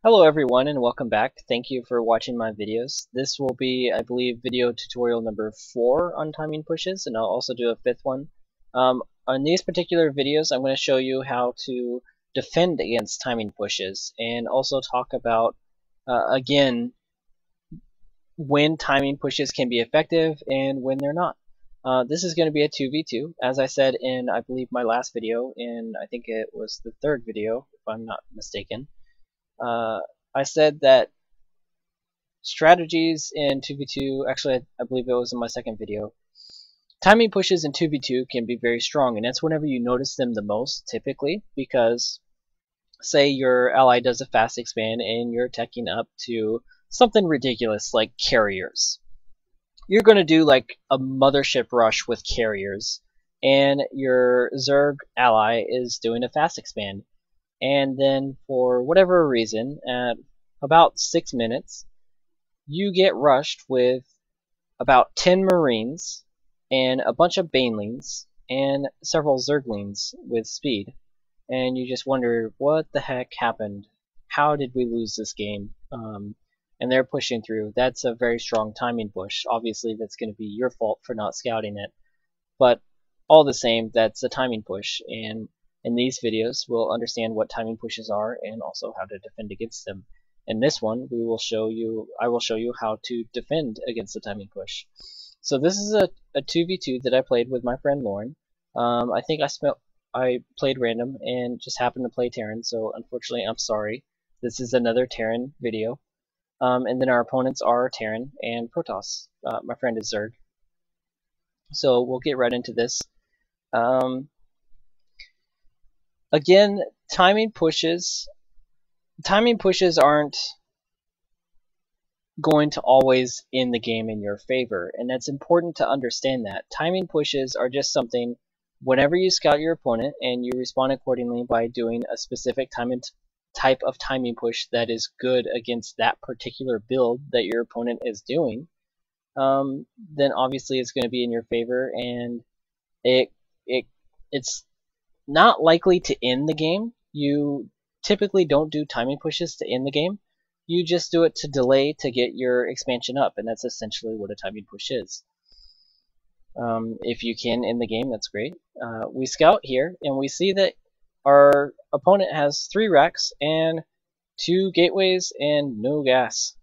Hello everyone and welcome back. Thank you for watching my videos. This will be, I believe, video tutorial number 4 on timing pushes, and I'll also do a 5th one. On these particular videos, I'm going to show you how to defend against timing pushes and also talk about, again, when timing pushes can be effective and when they're not. This is going to be a 2v2, as I said in, I believe, my last video, and I think it was the 3rd video, if I'm not mistaken. I said that strategies in 2v2, actually I believe it was in my 2nd video, timing pushes in 2v2 can be very strong, and that's whenever you notice them the most, typically, because say your ally does a fast expand and you're teching up to something ridiculous like carriers. You're going to do like a mothership rush with carriers, and your Zerg ally is doing a fast expand. And then for whatever reason, at about 6 minutes, you get rushed with about 10 Marines and a bunch of Banelings and several Zerglings with speed. And you just wonder, what the heck happened? How did we lose this game? And they're pushing through. That's a very strong timing push. Obviously, that's going to be your fault for not scouting it. But all the same, that's a timing push. And in these videos, we'll understand what timing pushes are and also how to defend against them. In this one, I will show you how to defend against the timing push. So this is a 2v2 that I played with my friend Lauren. I think I played random and just happened to play Terran, so unfortunately I'm sorry. This is another Terran video. And then our opponents are Terran and Protoss. My friend is Zerg. So we'll get right into this. Again, timing pushes aren't going to always end the game in your favor, and that's important to understand that. Timing pushes are just something whenever you scout your opponent and you respond accordingly by doing a specific type of timing push that is good against that particular build that your opponent is doing, then obviously it's going to be in your favor, and it's not likely to end the game. You typically don't do timing pushes to end the game. You just do it to delay to get your expansion up, and that's essentially what a timing push is. If you can end the game, that's great. We scout here, and we see that our opponent has 3 racks and 2 gateways and no gas.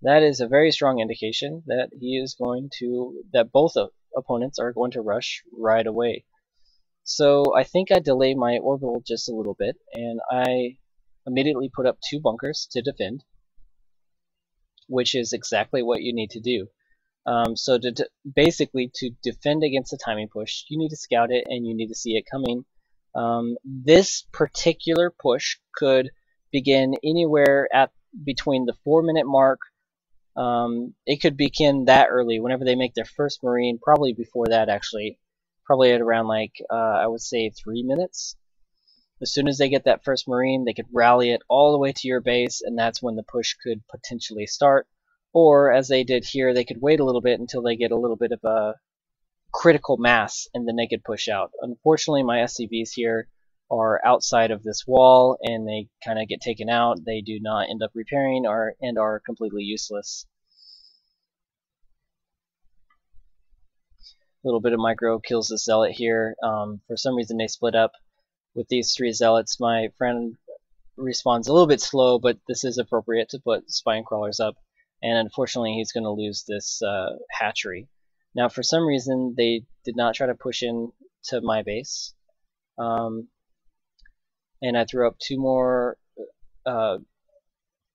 That is a very strong indication that that both opponents are going to rush right away. So I think I delay my orbital just a little bit, and I immediately put up 2 bunkers to defend, which is exactly what you need to do. So basically, to defend against a timing push, you need to scout it and you need to see it coming. This particular push could begin anywhere at between the 4-minute mark. It could begin that early, whenever they make their first Marine, probably before that actually. Probably at around I would say 3 minutes. As soon as they get that first Marine, they could rally it all the way to your base, and that's when the push could potentially start. Or, as they did here, they could wait a little bit until they get a little bit of a critical mass, and then they could push out. Unfortunately, my SCVs here are outside of this wall, and they kind of get taken out. They do not end up repairing and are completely useless. A little bit of micro kills the zealot here. For some reason they split up with these 3 zealots. My friend respawns a little bit slow, but this is appropriate to put spine crawlers up, and unfortunately he's going to lose this hatchery. Now for some reason they did not try to push in to my base, and I threw up 2 more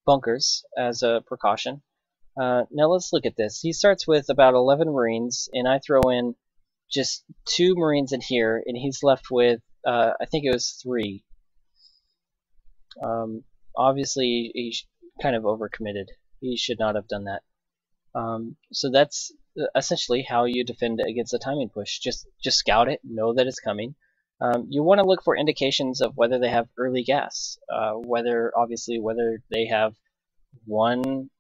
bunkers as a precaution. Now let's look at this. He starts with about 11 Marines, and I throw in just 2 Marines in here, and he's left with, I think it was 3. Obviously, he's kind of overcommitted. He should not have done that. So that's essentially how you defend against a timing push. Just scout it, know that it's coming. You want to look for indications of whether they have early gas, whether they have 1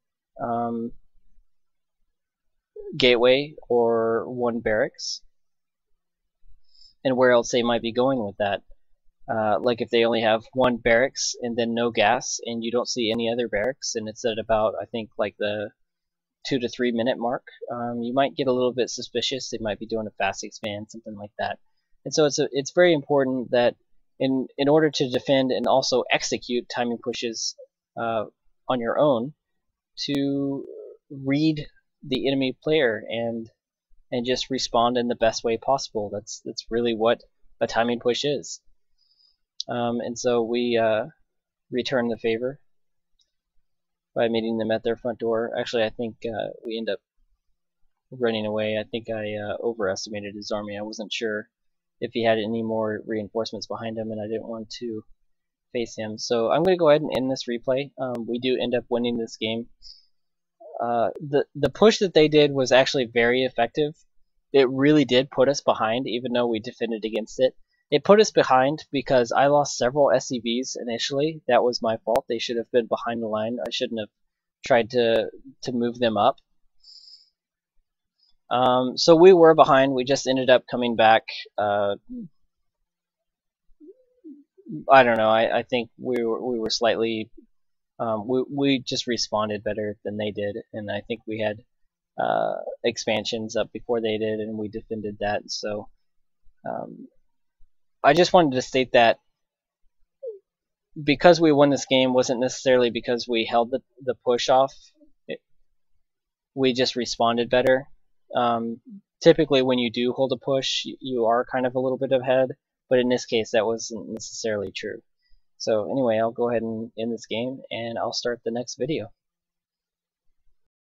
gateway or 1 barracks, and where else they might be going with that. Like if they only have one barracks and then no gas, and you don't see any other barracks, and it's at about, I think, like the 2 to 3 minute mark, you might get a little bit suspicious. They might be doing a fast expand, something like that. And so it's very important that in order to defend and also execute timing pushes on your own, to read the enemy player and just respond in the best way possible. That's really what a timing push is. And so we return the favor by meeting them at their front door. Actually, I think we end up running away. I think I overestimated his army. I wasn't sure if he had any more reinforcements behind him, and I didn't want to face him. So I'm going to go ahead and end this replay. We do end up winning this game. The push that they did was actually very effective. It really did put us behind, even though we defended against it. It put us behind because I lost several SCVs initially. That was my fault. They should have been behind the line. I shouldn't have tried to move them up. So we were behind. We just ended up coming back. I don't know. I think we were slightly. We just responded better than they did, and I think we had expansions up before they did, and we defended that. So I just wanted to state that because we won this game wasn't necessarily because we held the push off. We just responded better. Typically, when you do hold a push, you are kind of a little bit ahead, but in this case, that wasn't necessarily true. So anyway, I'll go ahead and end this game, and I'll start the next video.